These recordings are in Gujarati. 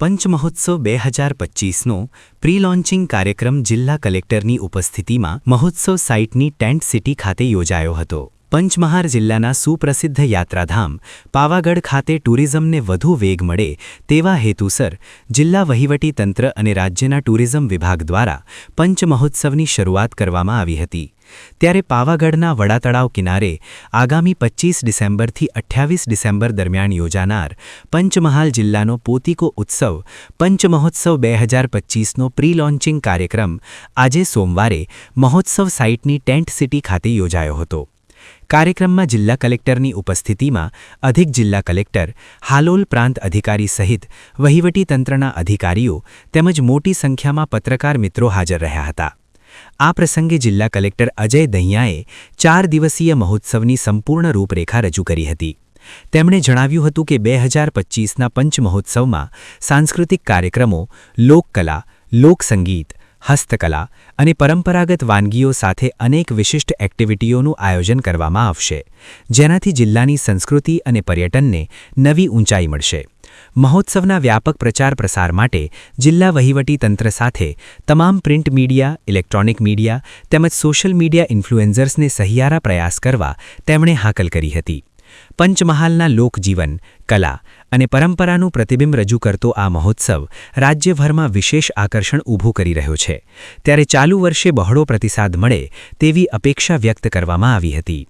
પંચમહોત્સવ 2025નો પ્રી લોન્ચિંગ કાર્યક્રમ જિલ્લા કલેક્ટરની ઉપસ્થિતિમાં મહોત્સવ સાઇટની ટેન્ટ સિટી ખાતે યોજાયો હતો। પંચમહાલ જિલ્લાના સુપ્રસિદ્ધ યાત્રાધામ પાવાગઢ ખાતે ટુરિઝમને વધુ વેગ મળે તેવા હેતુસર જિલ્લા વહીવટી તંત્ર અને રાજ્યના ટુરિઝમ વિભાગ દ્વારા પંચમહોત્સવની શરૂઆત કરવામાં આવી હતી। ત્યારે પાવાગઢના વડાતળાવ કિનારે આગામી 25 ડિસેમ્બરથી 28 ડિસેમ્બર દરમિયાન યોજાનાર પંચમહાલ જિલ્લાનો પોતિકો ઉત્સવ પંચમહોત્સવ 2025નો પ્રી લોન્ચિંગ કાર્યક્રમ આજે સોમવારે મહોત્સવ સાઇટની ટેન્ટ સિટી ખાતે યોજાયો હતો। કાર્યક્રમમાં જિલ્લા કલેક્ટરની ઉપસ્થિતિમાં અધિક જિલ્લા કલેક્ટર, હાલોલ પ્રાંત અધિકારી સહિત વહીવટી તંત્રના અધિકારીઓ તેમજ મોટી સંખ્યામાં પત્રકાર મિત્રો હાજર રહ્યા હતા। આ પ્રસંગે જિલ્લા કલેક્ટર અજય દહિયાએ 4 દિવસીય મહોત્સવની સંપૂર્ણ રૂપરેખા રજૂ કરી હતી। તેમણે જણાવ્યું હતું કે 2025ના પંચમહોત્સવમાં સાંસ્કૃતિક કાર્યક્રમો, લોકકલા, લોકસંગીત, હસ્તકલા અને પરંપરાગત વાનગીઓ સાથે અનેક વિશિષ્ટ એક્ટિવિટીઓનું આયોજન કરવામાં આવશે, જેનાથી જિલ્લાની સંસ્કૃતિ અને પર્યટનને નવી ઊંચાઈ મળશે। મહોત્સવના વ્યાપક પ્રચાર પ્રસાર માટે જિલ્લા વહીવટી તંત્ર સાથે તમામ પ્રિન્ટ મીડિયા, ઇલેક્ટ્રોનિક મીડિયા તેમજ સોશિયલ મીડિયા ઇન્ફ્લુએન્સર્સને સહિયારા પ્રયાસ કરવા તેમણે હાકલ કરી હતી। પંચમહાલના લોકજીવન, કલા અને પરંપરાનું પ્રતિબિંબ રજૂ કરતો આ મહોત્સવ રાજ્યભરમાં વિશેષ આકર્ષણ ઊભું કરી રહ્યો છે, ત્યારે ચાલુ વર્ષે બહોળો પ્રતિસાદ મળે તેવી અપેક્ષા વ્યક્ત કરવામાં આવી હતી।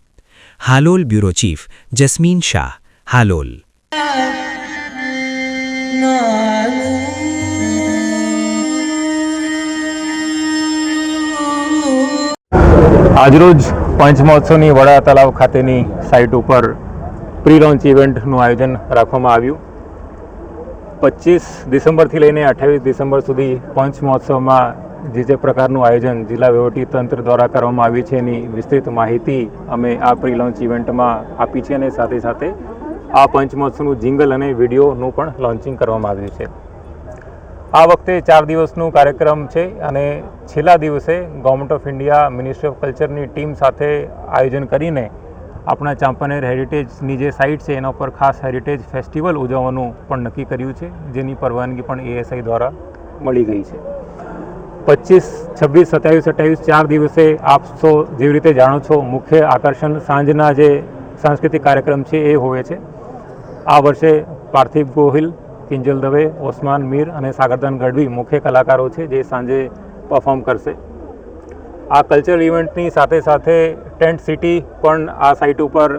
Halol bureau chief jasmine Shah, Halol. આજરોજ પંચમહોત્સવની વડા તળાવ ખાતેની સાઇટ ઉપર પ્રી લોન્ચ ઇવેન્ટનું આયોજન રાખવામાં આવ્યું। 25 ડિસેમ્બરથી લઈને 28 ડિસેમ્બર સુધી પંચમહોત્સવમાં જે પ્રકારનું આયોજન જિલ્લા વહીવટી તંત્ર દ્વારા કરવામાં આવ્યું છે એની વિસ્તૃત માહિતી અમે આ પ્રી લોન્ચ ઇવેન્ટમાં આપી છે અને સાથે સાથે આ પંચમહોત્સવનું જિંગલ અને વિડીયોનું પણ લોન્ચિંગ કરવામાં આવ્યું છે। આ વખતે 4 દિવસનું કાર્યક્રમ છે અને છેલ્લા દિવસે government of India, ministry of કલ્ચરની ટીમ સાથે આયોજન કરીને આપણા ચાંપાનેર હેરિટેજની જે સાઇટ છે એના ઉપર ખાસ હેરિટેજ ફેસ્ટિવલ ઉજવવાનું પણ નક્કી કર્યું છે, જેની પરવાનગી પણ એએસઆઈ દ્વારા મળી ગઈ છે। 25, 26, 27, 28 4 દિવસે આપ સૌ જેવી રીતે જાણો છો મુખ્ય આકર્ષણ સાંજના જે સાંસ્કૃતિક કાર્યક્રમ છે એ હોય છે। આ વર્ષે પાર્થિવ ગોહિલ, કિંજલ દવે, ઓસમાન મીર અને સાગરદાન ગઢવી મુખ્ય કલાકારો છે જે સાંજે પરફોર્મ કરશે। આ કલ્ચરલ ઇવેન્ટની સાથે સાથે ટેન્ટ સિટી પણ આ સાઇટ ઉપર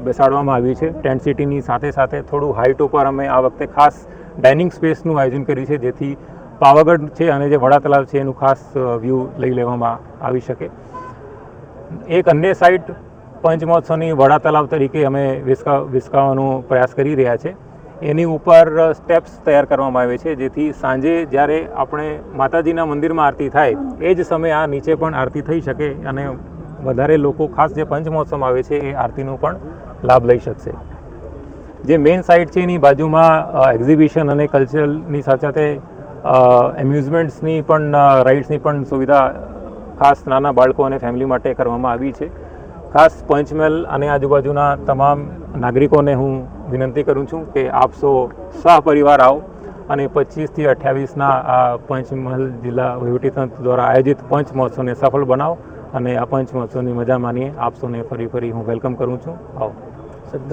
બેસાડવામાં આવી છે। ટેન્ટ સિટીની સાથે સાથે થોડું હાઇટ ઉપર અમે આ વખતે ખાસ ડાઇનિંગ સ્પેસનું આયોજન કર્યું છે, જેથી પાવાગઢ છે અને જે વડા તળાવ છે એનું ખાસ વ્યૂ લઈ લેવામાં આવી શકે। એક અન્ય સાઇટ પંચમહોત્સવની વડા તળાવ તરીકે અમે વિકસાવવાનો પ્રયાસ કરી રહ્યા છે। એની ઉપર સ્ટેપ્સ તૈયાર કરવામાં આવે છે, જેથી સાંજે જ્યારે આપણે માતાજીના મંદિરમાં આરતી થાય એ જ સમયે આ નીચે પણ આરતી થઈ શકે અને વધારે લોકો ખાસ જે પંચમહોત્સવમાં આવે છે એ આરતીનો પણ લાભ લઈ શકશે। જે મેઇન સાઇટ છે એની બાજુમાં એક્ઝિબિશન અને કલ્ચરલની સાથે સાથે એમ્યુઝમેન્ટ્સની પણ રાઇડ્સની પણ સુવિધા ખાસ નાના બાળકો અને ફેમિલી માટે કરવામાં આવી છે। ખાસ પંચમહાલ અને આજુબાજુના તમામ નાગરિકોને હું વિનંતી કરું છું કે આપ સૌ સહપરિવાર આવો અને 25થી 28ના આ પંચમહાલ જિલ્લા વહીવટીતંત્ર દ્વારા આયોજિત પંચમહોત્સવને સફળ બનાવો અને આ પંચમહોત્સવની મજા માનીએ। આપ સૌને ફરી હું વેલકમ કરું છું। આવો।